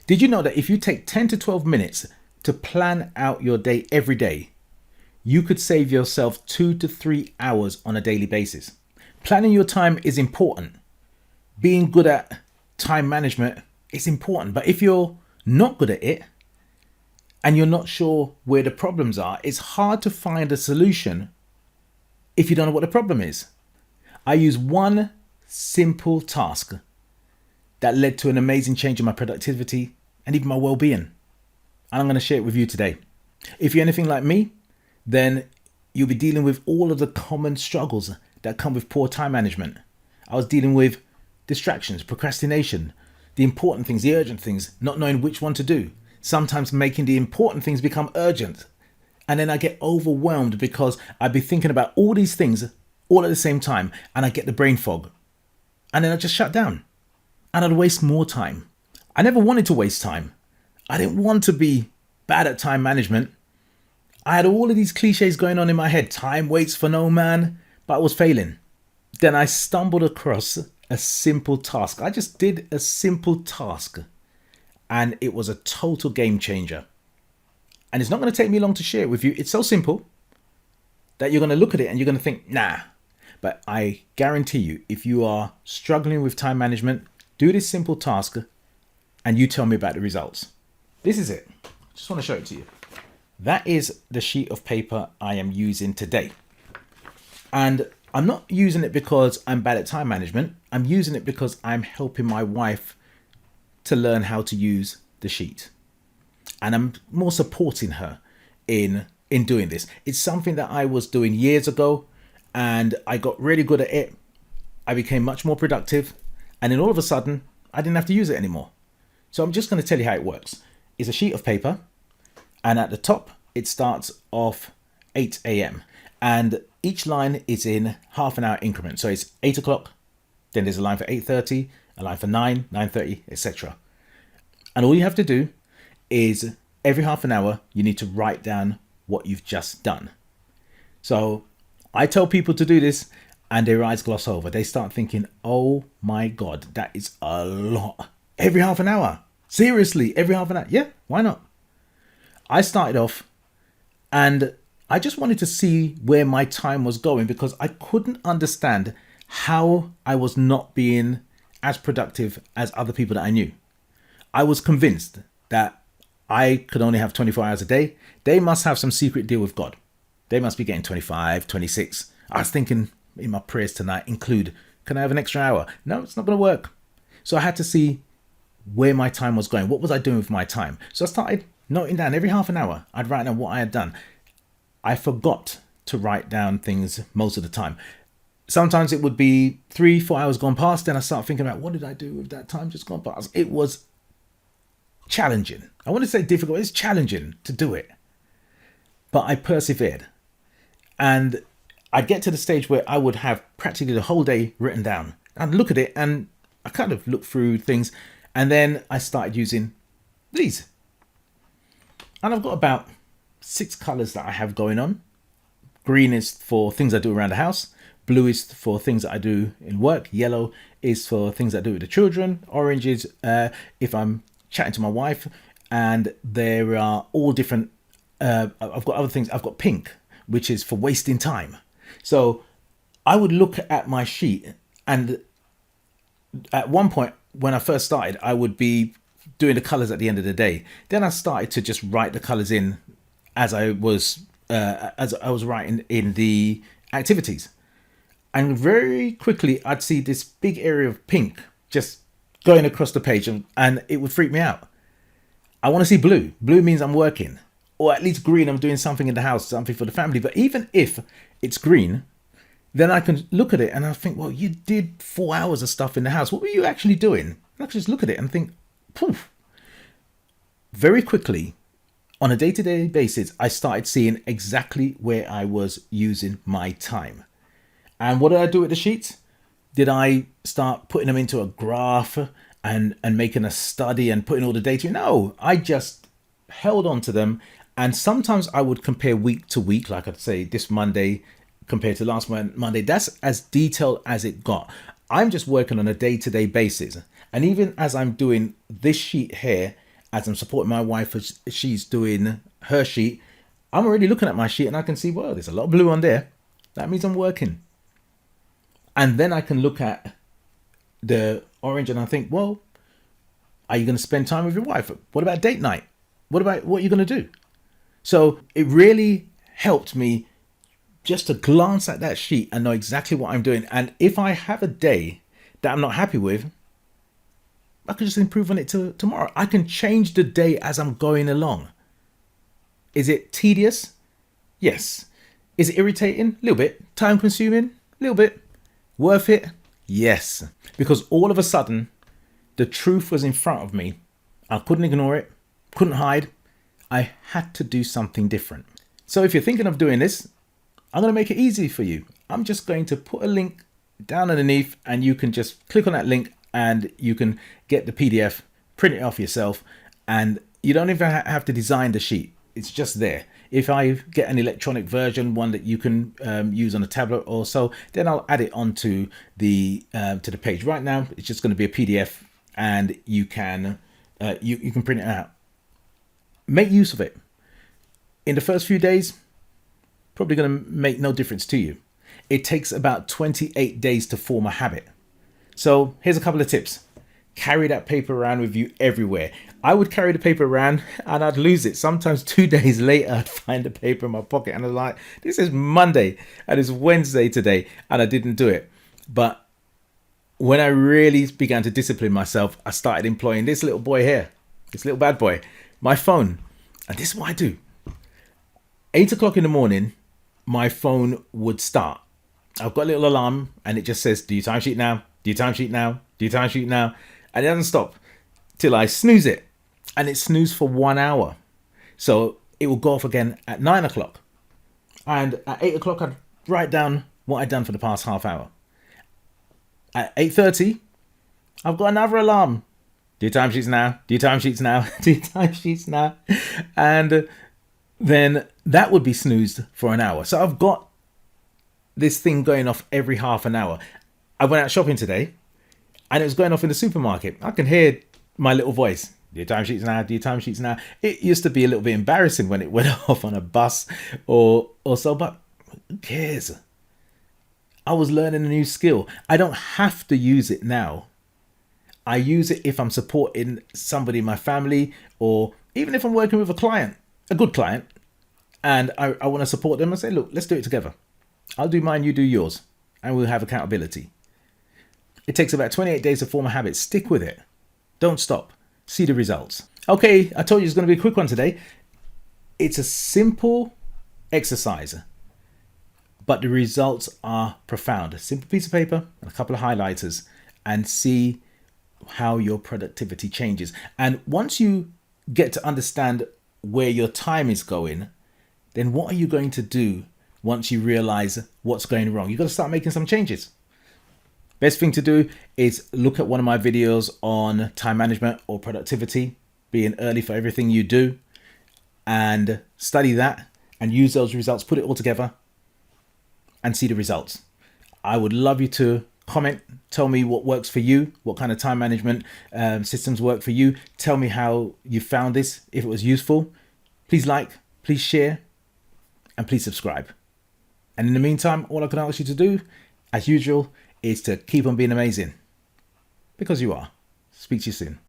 Did you know that if you take 10 to 12 minutes to plan out your day every day, you could save yourself 2 to 3 hours on a daily basis? Planning your time is important. Being good at time management is important. But if you're not good at it and you're not sure where the problems are, it's hard to find a solution if you don't know what the problem is. I use one simple task that led to an amazing change in my productivity and even my well-being. And I'm going to share it with you today. If you're anything like me, then you'll be dealing with all of the common struggles that come with poor time management. I was dealing with distractions, procrastination, the important things, the urgent things, not knowing which one to do. Sometimes making the important things become urgent. And then I get overwhelmed because I'd be thinking about all these things all at the same time, and I get the brain fog. And then I just shut down. And I'd waste more time. I never wanted to waste time. I didn't want to be bad at time management. I had all of these cliches going on in my head. Time waits for no man, but I was failing. Then I stumbled across a simple task. I just did a simple task and it was a total game changer. And it's not going to take me long to share it with you. It's so simple that you're going to look at it and you're going to think, nah. But I guarantee you, if you are struggling with time management, do this simple task and you tell me about the results. This is it. Just want to show it to you. That is the sheet of paper I am using today. And I'm not using it because I'm bad at time management. I'm using it because I'm helping my wife to learn how to use the sheet. And I'm more supporting her in doing this. It's something that I was doing years ago and I got really good at it. I became much more productive. And then all of a sudden, I didn't have to use it anymore. So I'm just going to tell you how it works. It's a sheet of paper. And at the top, it starts off 8 a.m. And each line is in half an hour increments. So it's 8 o'clock. Then there's a line for 8:30, a line for 9, 9:30, etc. And all you have to do is every half an hour, you need to write down what you've just done. So I tell people to do this and their eyes gloss over. They start thinking, oh my God, that is a lot. Every half an hour. Seriously, every half an hour. Yeah, why not? I started off and I just wanted to see where my time was going because I couldn't understand how I was not being as productive as other people that I knew. I was convinced that I could only have 24 hours a day. They must have some secret deal with God. They must be getting 25, 26. I was thinking in my prayers tonight, include, can I have an extra hour? No, it's not going to work. So I had to see where my time was going. What was I doing with my time? So I started noting down every half an hour. I'd write down what I had done. I forgot to write down things most of the time. Sometimes it would be 3-4 hours gone past. Then I start thinking about what did I do with that time just gone past? It was challenging. I want to say difficult. It's challenging to do it. But I persevered. And I'd get to the stage where I would have practically the whole day written down. I'd look at it and I kind of look through things. And then I started using these. And I've got about 6 colors that I have going on. Green is for things I do around the house. Blue is for things that I do in work. Yellow is for things I do with the children. Orange is if I'm chatting to my wife. And there are all different. I've got other things. I've got pink, which is for wasting time. So I would look at my sheet, and at one point when I first started, I would be doing the colors at the end of the day. Then I started to just write the colors in as I was writing in the activities. And very quickly, I'd see this big area of pink just going across the page, and it would freak me out. I want to see blue. Blue means I'm working. Or at least green, I'm doing something in the house, something for the family. But even if it's green, then I can look at it and I think, well, you did 4 hours of stuff in the house. What were you actually doing? And I can just look at it and think, poof. Very quickly, on a day-to-day basis, I started seeing exactly where I was using my time. And what did I do with the sheets? Did I start putting them into a graph and making a study and putting all the data in? No, I just held on to them. And sometimes I would compare week to week, like I'd say this Monday compared to last Monday. That's as detailed as it got. I'm just working on a day-to-day basis. And even as I'm doing this sheet here, as I'm supporting my wife as she's doing her sheet, I'm already looking at my sheet and I can see, well, there's a lot of blue on there. That means I'm working. And then I can look at the orange and I think, well, are you going to spend time with your wife? What about date night? What are you going to do? So it really helped me just to glance at that sheet and know exactly what I'm doing. And if I have a day that I'm not happy with, I can just improve on it to tomorrow. I can change the day as I'm going along. Is it tedious? Yes. Is it irritating? A little bit. Time consuming? A little bit. Worth it? Yes. Because all of a sudden, the truth was in front of me. I couldn't ignore it. Couldn't hide. I had to do something different. So if you're thinking of doing this, I'm going to make it easy for you. I'm just going to put a link down underneath and you can just click on that link and you can get the PDF, print it off yourself, and you don't even have to design the sheet. It's just there. If I get an electronic version, one that you can use on a tablet or so, then I'll add it onto the to the page. Right now, it's just going to be a PDF, and you can print it out. Make use of it. In the first few days, probably going to make no difference to you. It takes about 28 days to form a habit. So here's a couple of tips. Carry that paper around with you everywhere. I would carry the paper around and I'd lose it. Sometimes 2 days later, I'd find the paper in my pocket and I was like, this is Monday and it's Wednesday today, and I didn't do it. But when I really began to discipline myself, I started employing this little boy here, this little bad boy, my phone. And this is what I do. 8 o'clock in the morning, my phone would start. I've got a little alarm and it just says, do your timesheet now, do your timesheet now, do your timesheet now. And it doesn't stop till I snooze it. And it snoozed for 1 hour. So it will go off again at 9 o'clock. And at 8 o'clock, I'd write down what I'd done for the past half hour. At 8:30, I've got another alarm. Do your timesheets now, do your timesheets now, do your timesheets now. And then that would be snoozed for an hour. So I've got this thing going off every half an hour. I went out shopping today and it was going off in the supermarket. I can hear my little voice. Do your timesheets now, do your timesheets now. It used to be a little bit embarrassing when it went off on a bus or so, but who cares? I was learning a new skill. I don't have to use it now. I use it if I'm supporting somebody in my family, or even if I'm working with a client, a good client, and I want to support them. I say, look, let's do it together. I'll do mine, you do yours, and we'll have accountability. It takes about 28 days to form a habit. Stick with it. Don't stop. See the results. Okay, I told you it's going to be a quick one today. It's a simple exercise, but the results are profound. A simple piece of paper and a couple of highlighters, and see how your productivity changes. And once you get to understand where your time is going, then what are you going to do once you realize what's going wrong? You've got to start making some changes. Best thing to do is look at one of my videos on time management or productivity, being early for everything you do, and study that and use those results, put it all together and see the results. I would love you to comment, tell me what works for you, what kind of time management systems work for you. Tell me how you found this, if it was useful. Please like, please share, and please subscribe. And in the meantime, all I can ask you to do, as usual, is to keep on being amazing. Because you are. Speak to you soon.